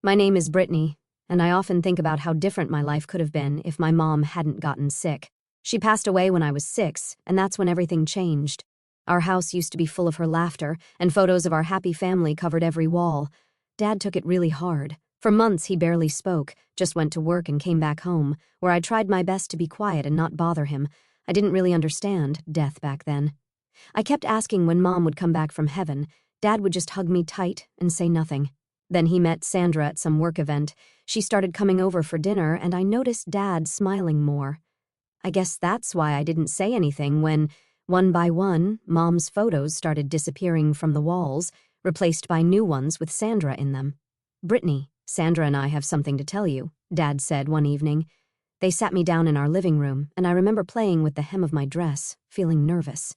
My name is Brittany, and I often think about how different my life could have been if my mom hadn't gotten sick. She passed away when I was 6, and that's when everything changed. Our house used to be full of her laughter, and photos of our happy family covered every wall. Dad took it really hard. For months he barely spoke, just went to work and came back home, where I tried my best to be quiet and not bother him. I didn't really understand death back then. I kept asking when Mom would come back from heaven. Dad would just hug me tight and say nothing. Then he met Sandra at some work event. She started coming over for dinner, and I noticed Dad smiling more. I guess that's why I didn't say anything when, one by one, Mom's photos started disappearing from the walls, replaced by new ones with Sandra in them. "Brittany, Sandra and I have something to tell you," Dad said one evening. They sat me down in our living room, and I remember playing with the hem of my dress, feeling nervous.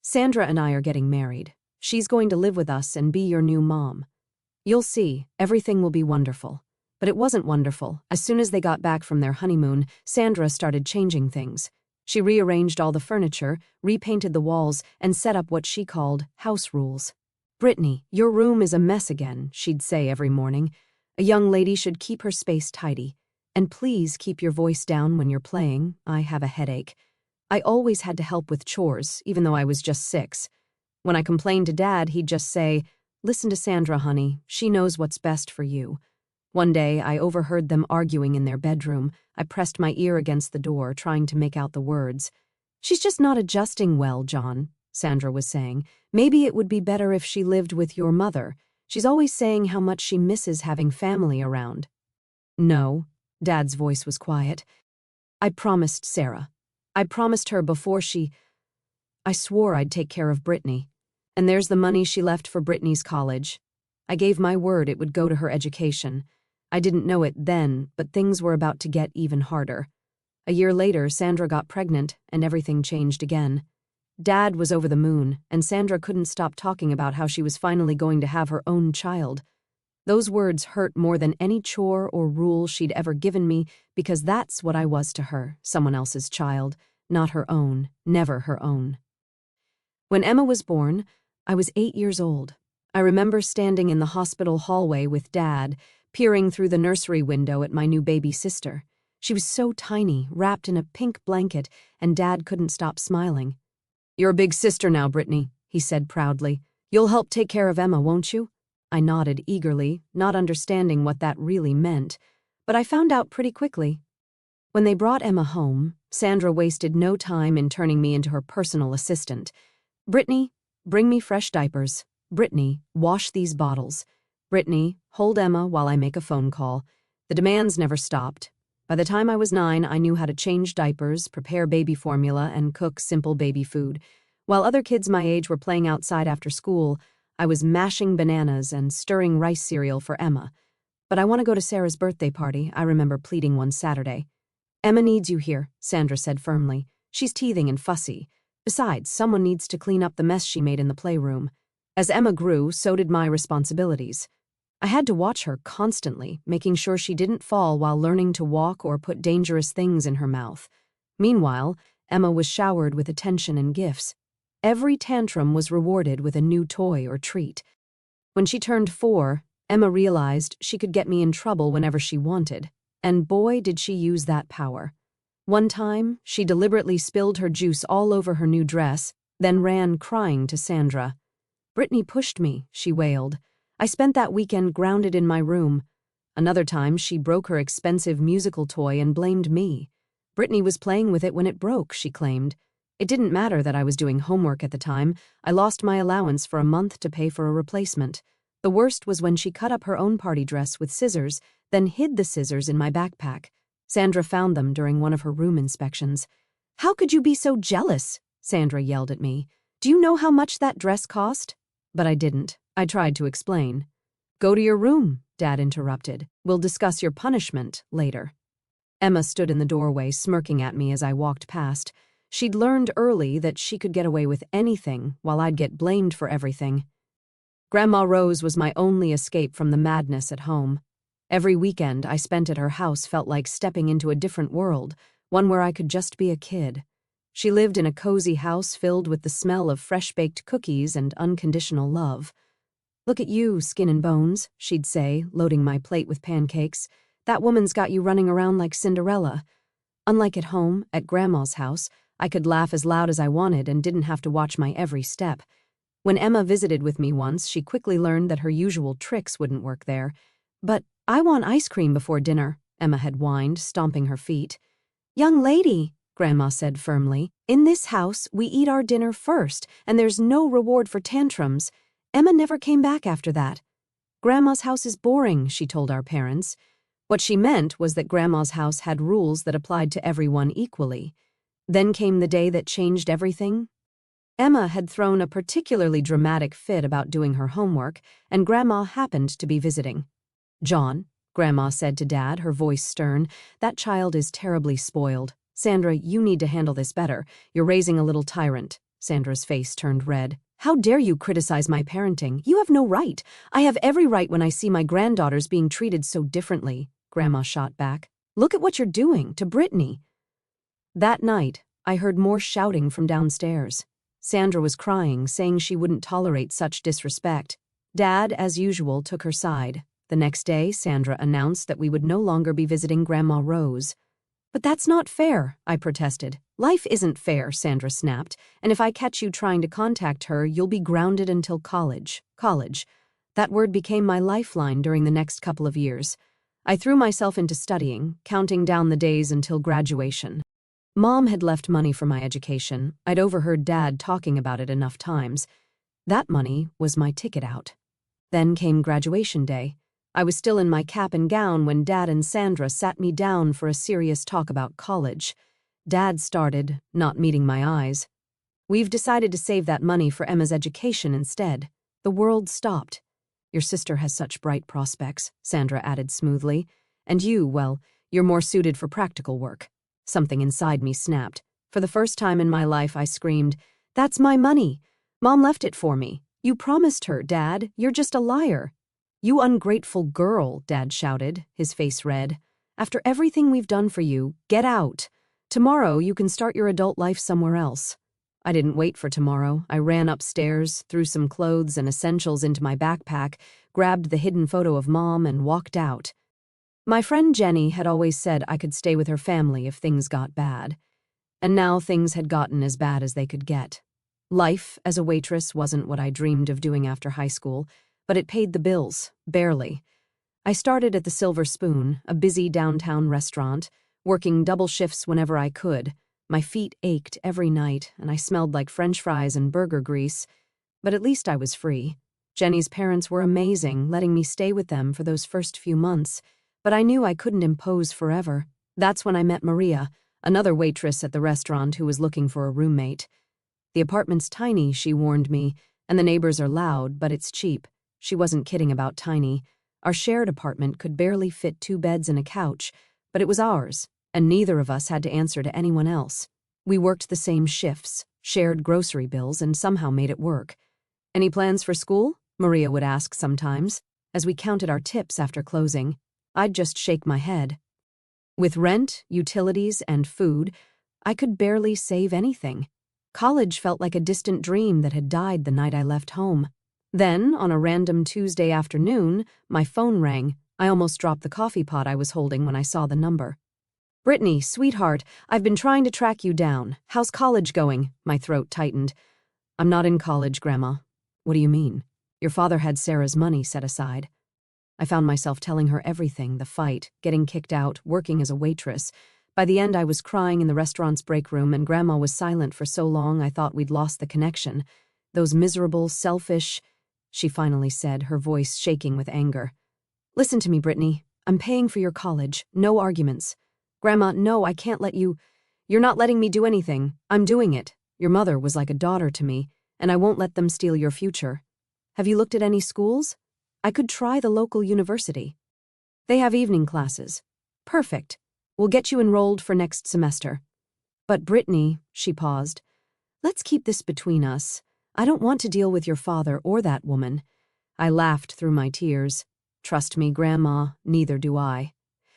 "Sandra and I are getting married. She's going to live with us and be your new mom. You'll see, everything will be wonderful." But it wasn't wonderful. As soon as they got back from their honeymoon, Sandra started changing things. She rearranged all the furniture, repainted the walls, and set up what she called house rules. "Brittany, your room is a mess again," she'd say every morning. "A young lady should keep her space tidy. And please keep your voice down when you're playing. I have a headache." I always had to help with chores, even though I was just 6. When I complained to Dad, he'd just say, "Listen to Sandra, honey. She knows what's best for you." One day, I overheard them arguing in their bedroom. I pressed my ear against the door, trying to make out the words. "She's just not adjusting well, John," Sandra was saying. "Maybe it would be better if she lived with your mother. She's always saying how much she misses having family around." "No," Dad's voice was quiet. "I promised Sarah. I promised her before I swore I'd take care of Brittany. And there's the money she left for Brittany's college. I gave my word it would go to her education. I didn't know it then, but things were about to get even harder. A year later, Sandra got pregnant, and everything changed again. Dad was over the moon, and Sandra couldn't stop talking about how she was finally going to have her own child. Those words hurt more than any chore or rule she'd ever given me, because that's what I was to her, someone else's child, not her own, never her own. When Emma was born, I was 8 years old. I remember standing in the hospital hallway with Dad, peering through the nursery window at my new baby sister. She was so tiny, wrapped in a pink blanket, and Dad couldn't stop smiling. "You're a big sister now, Brittany," he said proudly. "You'll help take care of Emma, won't you?" I nodded eagerly, not understanding what that really meant, but I found out pretty quickly. When they brought Emma home, Sandra wasted no time in turning me into her personal assistant. "Brittany, bring me fresh diapers. Brittany, wash these bottles. Brittany, hold Emma while I make a phone call." The demands never stopped. By the time I was 9, I knew how to change diapers, prepare baby formula, and cook simple baby food. While other kids my age were playing outside after school, I was mashing bananas and stirring rice cereal for Emma. "But I want to go to Sarah's birthday party," I remember pleading one Saturday. "Emma needs you here," Sandra said firmly. "She's teething and fussy. Besides, someone needs to clean up the mess she made in the playroom." As Emma grew, so did my responsibilities. I had to watch her constantly, making sure she didn't fall while learning to walk or put dangerous things in her mouth. Meanwhile, Emma was showered with attention and gifts. Every tantrum was rewarded with a new toy or treat. When she turned 4, Emma realized she could get me in trouble whenever she wanted, and boy did she use that power. One time, she deliberately spilled her juice all over her new dress, then ran crying to Sandra. "Brittany pushed me," she wailed. "I spent that weekend grounded in my room." Another time, she broke her expensive musical toy and blamed me. "Brittany was playing with it when it broke," she claimed. It didn't matter that I was doing homework at the time. I lost my allowance for a month to pay for a replacement. The worst was when she cut up her own party dress with scissors, then hid the scissors in my backpack. Sandra found them during one of her room inspections. "How could you be so jealous?" Sandra yelled at me. "Do you know how much that dress cost?" But I didn't. I tried to explain. "Go to your room," Dad interrupted. "We'll discuss your punishment later." Emma stood in the doorway, smirking at me as I walked past. She'd learned early that she could get away with anything, while I'd get blamed for everything. Grandma Rose was my only escape from the madness at home. Every weekend I spent at her house felt like stepping into a different world, one where I could just be a kid. She lived in a cozy house filled with the smell of fresh-baked cookies and unconditional love. "Look at you, skin and bones," she'd say, loading my plate with pancakes. "That woman's got you running around like Cinderella." Unlike at home, at Grandma's house, I could laugh as loud as I wanted and didn't have to watch my every step. When Emma visited with me once, she quickly learned that her usual tricks wouldn't work there. "But I want ice cream before dinner," Emma had whined, stomping her feet. "Young lady," Grandma said firmly, "in this house, we eat our dinner first, and there's no reward for tantrums." Emma never came back after that. "Grandma's house is boring," she told our parents. What she meant was that Grandma's house had rules that applied to everyone equally. Then came the day that changed everything. Emma had thrown a particularly dramatic fit about doing her homework, and Grandma happened to be visiting. "John," Grandma said to Dad, her voice stern, "that child is terribly spoiled. Sandra, you need to handle this better. You're raising a little tyrant." Sandra's face turned red. "How dare you criticize my parenting? You have no right. I have every right when I see my granddaughters being treated so differently," Grandma shot back. "Look at what you're doing to Brittany." That night, I heard more shouting from downstairs. Sandra was crying, saying she wouldn't tolerate such disrespect. Dad, as usual, took her side. The next day, Sandra announced that we would no longer be visiting Grandma Rose. "But that's not fair," I protested. "Life isn't fair," Sandra snapped, "and if I catch you trying to contact her, you'll be grounded until college." College. That word became my lifeline during the next couple of years. I threw myself into studying, counting down the days until graduation. Mom had left money for my education. I'd overheard Dad talking about it enough times. That money was my ticket out. Then came graduation day. I was still in my cap and gown when Dad and Sandra sat me down for a serious talk about college. Dad started, not meeting my eyes. "We've decided to save that money for Emma's education instead." The world stopped. "Your sister has such bright prospects," Sandra added smoothly. "And you, well, you're more suited for practical work." Something inside me snapped. For the first time in my life, I screamed, "That's my money! Mom left it for me. You promised her, Dad. You're just a liar." "You ungrateful girl," Dad shouted, his face red. "After everything we've done for you, get out. Tomorrow you can start your adult life somewhere else." I didn't wait for tomorrow. I ran upstairs, threw some clothes and essentials into my backpack, grabbed the hidden photo of Mom, and walked out. My friend Jenny had always said I could stay with her family if things got bad. And now things had gotten as bad as they could get. Life as a waitress wasn't what I dreamed of doing after high school, but it paid the bills, barely. I started at the Silver Spoon, a busy downtown restaurant, working double shifts whenever I could. My feet ached every night, and I smelled like French fries and burger grease. But at least I was free. Jenny's parents were amazing, letting me stay with them for those first few months. But I knew I couldn't impose forever. That's when I met Maria, another waitress at the restaurant who was looking for a roommate. "The apartment's tiny," she warned me, "and the neighbors are loud, but it's cheap." She wasn't kidding about tiny. Our shared apartment could barely fit 2 beds and a couch, but it was ours, and neither of us had to answer to anyone else. We worked the same shifts, shared grocery bills, and somehow made it work. "Any plans for school?" Maria would ask sometimes, as we counted our tips after closing. I'd just shake my head. With rent, utilities, and food, I could barely save anything. College felt like a distant dream that had died the night I left home. Then, on a random Tuesday afternoon, my phone rang. I almost dropped the coffee pot I was holding when I saw the number. "Brittany, sweetheart, I've been trying to track you down. How's college going?" My throat tightened. "I'm not in college, Grandma." "What do you mean?" "Your father had Sarah's money set aside." I found myself telling her everything, the fight, getting kicked out, working as a waitress. By the end, I was crying in the restaurant's break room, and Grandma was silent for so long I thought we'd lost the connection. "Those miserable, selfish—" she finally said, her voice shaking with anger. "Listen to me, Brittany. I'm paying for your college. No arguments." "Grandma, no, I can't let you. You're not letting me do anything. I'm doing it. Your mother was like a daughter to me, and I won't let them steal your future. Have you looked at any schools? I could try the local university. They have evening classes. Perfect. We'll get you enrolled for next semester." "But Brittany," she paused, "let's keep this between us. I don't want to deal with your father or that woman." I laughed through my tears. "Trust me, Grandma, neither do I."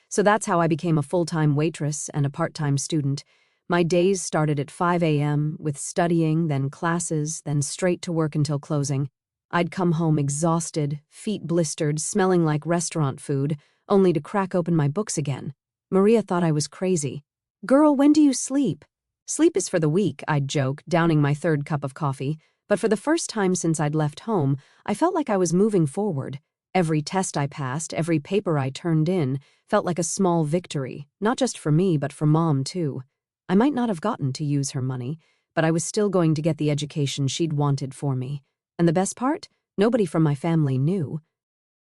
So that's how I became a full-time waitress and a part-time student. My days started at 5 a.m., with studying, then classes, then straight to work until closing. I'd come home exhausted, feet blistered, smelling like restaurant food, only to crack open my books again. Maria thought I was crazy. "Girl, when do you sleep?" "Sleep is for the weak," I'd joke, downing my third cup of coffee. But for the first time since I'd left home, I felt like I was moving forward. Every test I passed, every paper I turned in, felt like a small victory, not just for me, but for Mom, too. I might not have gotten to use her money, but I was still going to get the education she'd wanted for me. And the best part? Nobody from my family knew.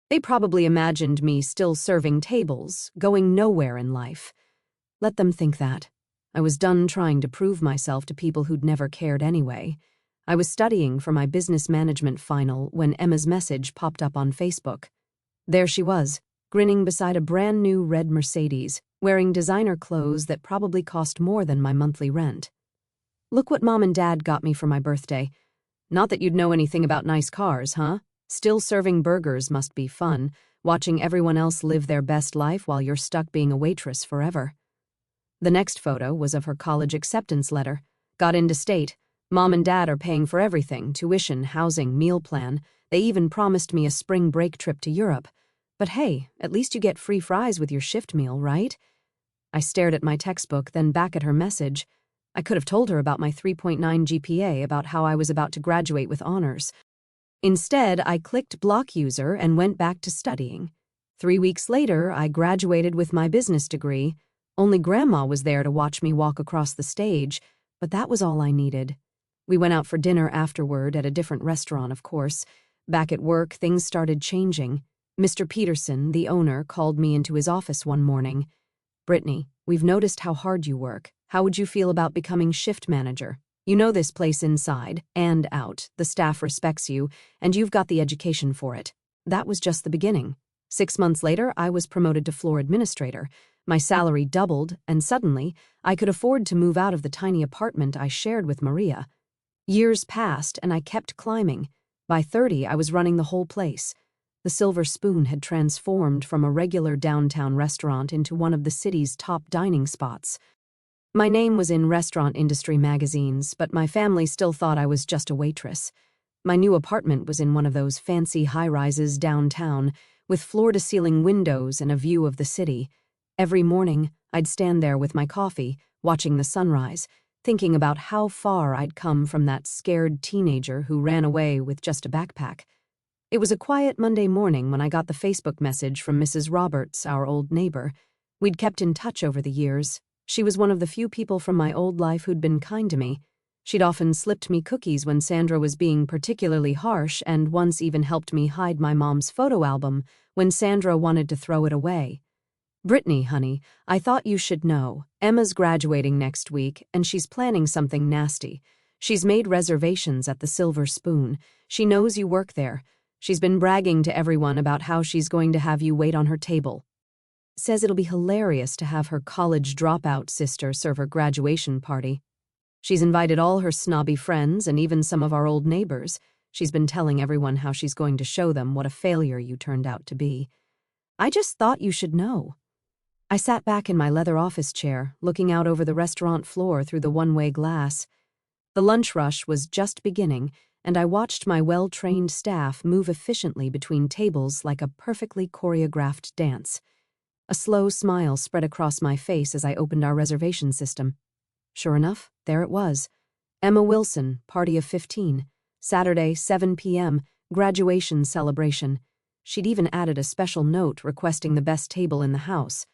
They probably imagined me still serving tables, going nowhere in life. Let them think that. I was done trying to prove myself to people who'd never cared anyway. I was studying for my business management final when Emma's message popped up on Facebook. There she was, grinning beside a brand new red Mercedes, wearing designer clothes that probably cost more than my monthly rent. "Look what Mom and Dad got me for my birthday. Not that you'd know anything about nice cars, huh? Still serving burgers must be fun, watching everyone else live their best life while you're stuck being a waitress forever." The next photo was of her college acceptance letter. "Got into state. Mom and Dad are paying for everything, tuition, housing, meal plan. They even promised me a spring break trip to Europe. But hey, at least you get free fries with your shift meal, right?" I stared at my textbook, then back at her message. I could have told her about my 3.9 GPA, about how I was about to graduate with honors. Instead, I clicked block user and went back to studying. 3 weeks later, I graduated with my business degree. Only Grandma was there to watch me walk across the stage, but that was all I needed. We went out for dinner afterward at a different restaurant, of course. Back at work, things started changing. Mr. Peterson, the owner, called me into his office one morning. "Brittany, we've noticed how hard you work. How would you feel about becoming shift manager? You know this place inside and out. The staff respects you, and you've got the education for it." That was just the beginning. 6 months later, I was promoted to floor administrator. My salary doubled, and suddenly, I could afford to move out of the tiny apartment I shared with Maria. Years passed, and I kept climbing. By 30, I was running the whole place. The Silver Spoon had transformed from a regular downtown restaurant into one of the city's top dining spots. My name was in restaurant industry magazines, but my family still thought I was just a waitress. My new apartment was in one of those fancy high-rises downtown, with floor-to-ceiling windows and a view of the city. Every morning, I'd stand there with my coffee, watching the sunrise, thinking about how far I'd come from that scared teenager who ran away with just a backpack. It was a quiet Monday morning when I got the Facebook message from Mrs. Roberts, our old neighbor. We'd kept in touch over the years. She was one of the few people from my old life who'd been kind to me. She'd often slipped me cookies when Sandra was being particularly harsh, and once even helped me hide my mom's photo album when Sandra wanted to throw it away. "Brittany, honey, I thought you should know. Emma's graduating next week, and she's planning something nasty. She's made reservations at the Silver Spoon. She knows you work there. She's been bragging to everyone about how she's going to have you wait on her table. Says it'll be hilarious to have her college dropout sister serve her graduation party. She's invited all her snobby friends and even some of our old neighbors. She's been telling everyone how she's going to show them what a failure you turned out to be. I just thought you should know." I sat back in my leather office chair, looking out over the restaurant floor through the one-way glass. The lunch rush was just beginning, and I watched my well-trained staff move efficiently between tables like a perfectly choreographed dance. A slow smile spread across my face as I opened our reservation system. Sure enough, there it was. Emma Wilson, party of 15. Saturday, 7 p.m., graduation celebration. She'd even added a special note requesting the best table in the house.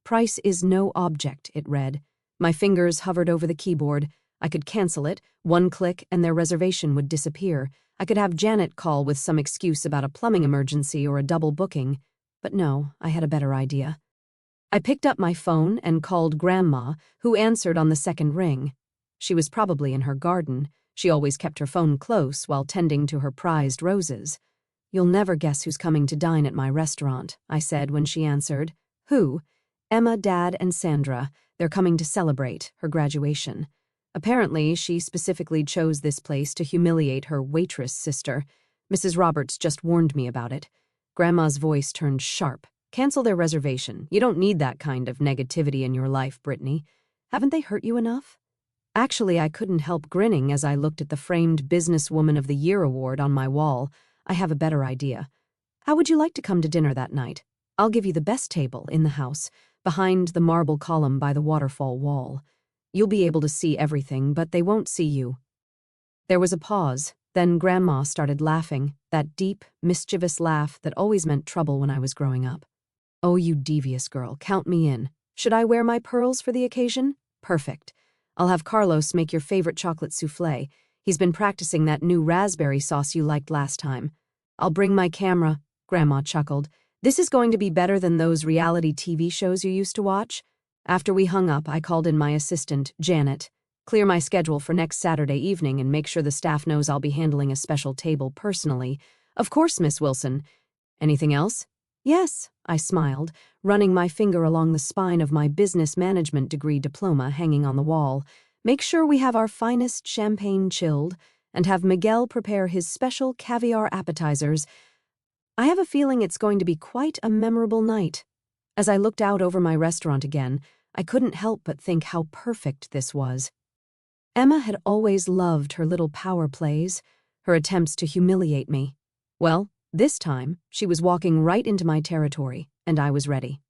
"Price is no object," it read. My fingers hovered over the keyboard. I could cancel it, one click, and their reservation would disappear. I could have Janet call with some excuse about a plumbing emergency or a double booking. But no, I had a better idea. I picked up my phone and called Grandma, who answered on the second ring. She was probably in her garden. She always kept her phone close while tending to her prized roses. "You'll never guess who's coming to dine at my restaurant," I said when she answered. "Who?" "Emma, Dad, and Sandra. They're coming to celebrate her graduation." Apparently, she specifically chose this place to humiliate her waitress sister. Mrs. Roberts just warned me about it. Grandma's voice turned sharp. "Cancel their reservation. You don't need that kind of negativity in your life, Brittany. Haven't they hurt you enough?" Actually, I couldn't help grinning as I looked at the framed Businesswoman of the Year award on my wall. I have a better idea. How would you like to come to dinner that night? I'll give you the best table in the house, behind the marble column by the waterfall wall. You'll be able to see everything, but they won't see you." There was a pause, then Grandma started laughing, that deep, mischievous laugh that always meant trouble when I was growing up. "Oh, you devious girl, count me in. Should I wear my pearls for the occasion? Perfect. I'll have Carlos make your favorite chocolate souffle. He's been practicing that new raspberry sauce you liked last time. I'll bring my camera," Grandma chuckled. "This is going to be better than those reality TV shows you used to watch." After we hung up, I called in my assistant, Janet. "Clear my schedule for next Saturday evening and make sure the staff knows I'll be handling a special table personally." "Of course, Miss Wilson." "Anything else?" "Yes," I smiled, running my finger along the spine of my business management degree diploma hanging on the wall. "Make sure we have our finest champagne chilled, and have Miguel prepare his special caviar appetizers. I have a feeling it's going to be quite a memorable night." As I looked out over my restaurant again, I couldn't help but think how perfect this was. Emma had always loved her little power plays, her attempts to humiliate me. Well, this time, she was walking right into my territory, and I was ready.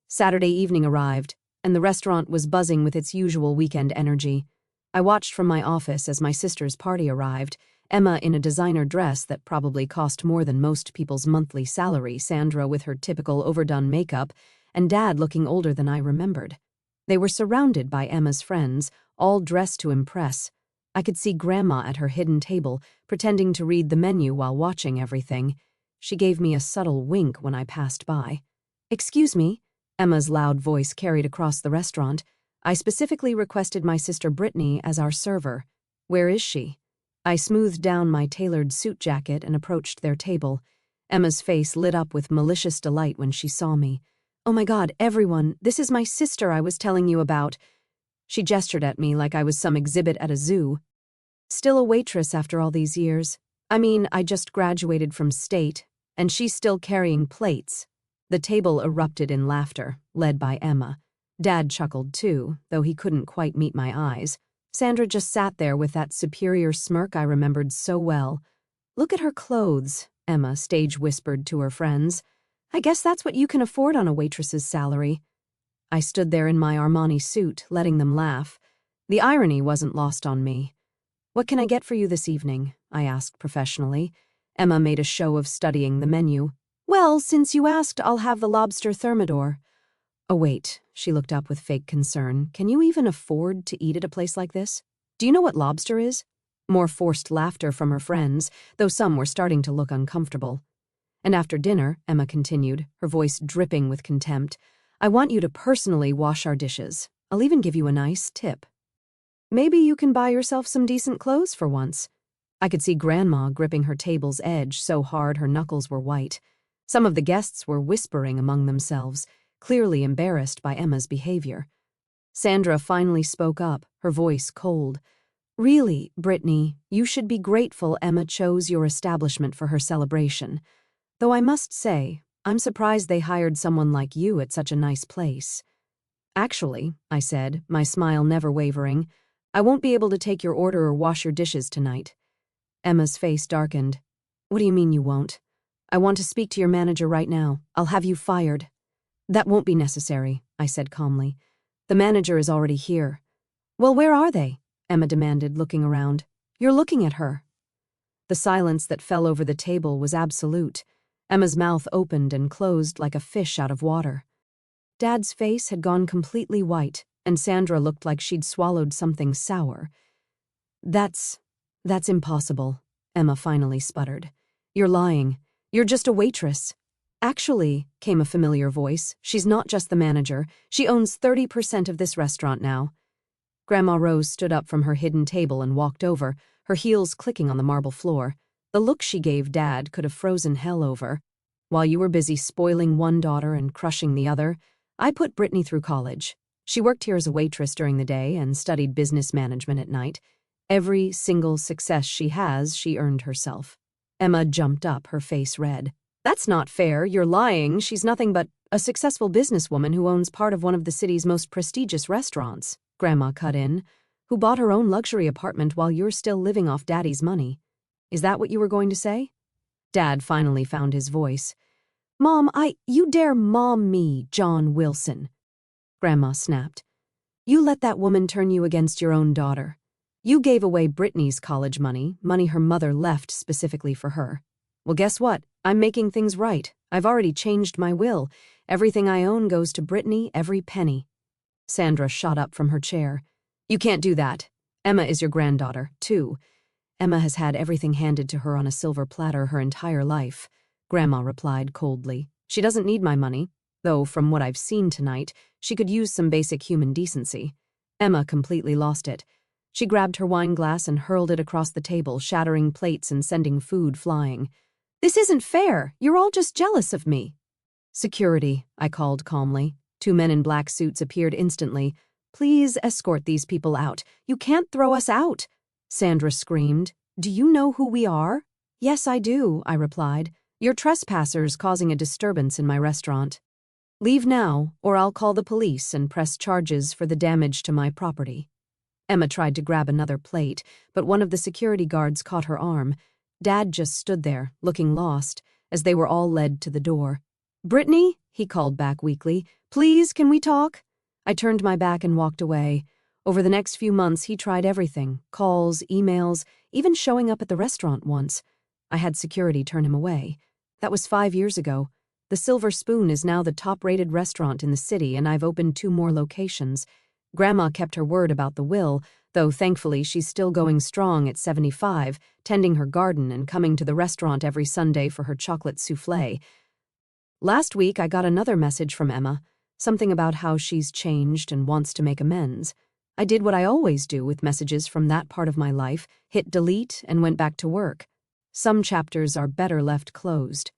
Saturday evening arrived, and the restaurant was buzzing with its usual weekend energy. I watched from my office as my sister's party arrived, Emma in a designer dress that probably cost more than most people's monthly salary, Sandra with her typical overdone makeup, and Dad looking older than I remembered. They were surrounded by Emma's friends, all dressed to impress. I could see Grandma at her hidden table, pretending to read the menu while watching everything. She gave me a subtle wink when I passed by. "Excuse me," Emma's loud voice carried across the restaurant. "I specifically requested my sister Brittany as our server. Where is she?" I smoothed down my tailored suit jacket and approached their table. Emma's face lit up with malicious delight when she saw me. "Oh my God, everyone, this is my sister I was telling you about." She gestured at me like I was some exhibit at a zoo. "Still a waitress after all these years. I mean, I just graduated from state, and she's still carrying plates." The table erupted in laughter, led by Emma. Dad chuckled too, though he couldn't quite meet my eyes. Sandra just sat there with that superior smirk I remembered so well. "Look at her clothes," Emma stage whispered to her friends. "I guess that's what you can afford on a waitress's salary." I stood there in my Armani suit, letting them laugh. The irony wasn't lost on me. "What can I get for you this evening?" I asked professionally. Emma made a show of studying the menu. "Well, since you asked, I'll have the lobster thermidor." "Oh wait," she looked up with fake concern. "Can you even afford to eat at a place like this? Do you know what lobster is?" More forced laughter from her friends, though some were starting to look uncomfortable. "And after dinner," Emma continued, her voice dripping with contempt, "I want you to personally wash our dishes. I'll even give you a nice tip. Maybe you can buy yourself some decent clothes for once." I could see Grandma gripping her table's edge so hard her knuckles were white. Some of the guests were whispering among themselves, clearly embarrassed by Emma's behavior. Sandra finally spoke up, her voice cold. "Really, Brittany, you should be grateful Emma chose your establishment for her celebration. Though I must say, I'm surprised they hired someone like you at such a nice place." "Actually," I said, my smile never wavering, "I won't be able to take your order or wash your dishes tonight." Emma's face darkened. "What do you mean you won't? I want to speak to your manager right now. I'll have you fired." "That won't be necessary," I said calmly. "The manager is already here." "Well, where are they?" Emma demanded, looking around. "You're looking at her." The silence that fell over the table was absolute. Emma's mouth opened and closed like a fish out of water. Dad's face had gone completely white, and Sandra looked like she'd swallowed something sour. That's impossible," Emma finally sputtered. "You're lying. You're just a waitress." "Actually," came a familiar voice, "she's not just the manager. She owns 30% of this restaurant now." Grandma Rose stood up from her hidden table and walked over, her heels clicking on the marble floor. The look she gave Dad could have frozen hell over. "While you were busy spoiling one daughter and crushing the other, I put Brittany through college. She worked here as a waitress during the day and studied business management at night. Every single success she has, she earned herself." Emma jumped up, her face red. "That's not fair. You're lying. She's nothing but a successful businesswoman who owns part of one of the city's most prestigious restaurants," Grandma cut in, "who bought her own luxury apartment while you're still living off Daddy's money. Is that what you were going to say?" Dad finally found his voice. Mom, you dare mom me, John Wilson. Grandma snapped. You let that woman turn you against your own daughter. You gave away Brittany's college money her mother left specifically for her. Well, guess what? I'm making things right. I've already changed my will. Everything I own goes to Brittany, every penny. Sandra shot up from her chair. You can't do that. Emma is your granddaughter, too. Emma has had everything handed to her on a silver platter her entire life, Grandma replied coldly. She doesn't need my money, though from what I've seen tonight, she could use some basic human decency. Emma completely lost it. She grabbed her wine glass and hurled it across the table, shattering plates and sending food flying. This isn't fair. You're all just jealous of me. Security, I called calmly. 2 men in black suits appeared instantly. Please escort these people out. You can't throw us out. Sandra screamed. Do you know who we are? Yes, I do, I replied. You're trespassers causing a disturbance in my restaurant. Leave now, or I'll call the police and press charges for the damage to my property. Emma tried to grab another plate, but one of the security guards caught her arm. Dad just stood there, looking lost, as they were all led to the door. Brittany, he called back weakly, please, can we talk? I turned my back and walked away. Over the next few months, he tried everything, calls, emails, even showing up at the restaurant once. I had security turn him away. That was 5 years ago. The Silver Spoon is now the top-rated restaurant in the city, and I've opened 2 more locations. Grandma kept her word about the will, though thankfully she's still going strong at 75, tending her garden and coming to the restaurant every Sunday for her chocolate soufflé. Last week, I got another message from Emma, something about how she's changed and wants to make amends. I did what I always do with messages from that part of my life, hit delete and went back to work. Some chapters are better left closed.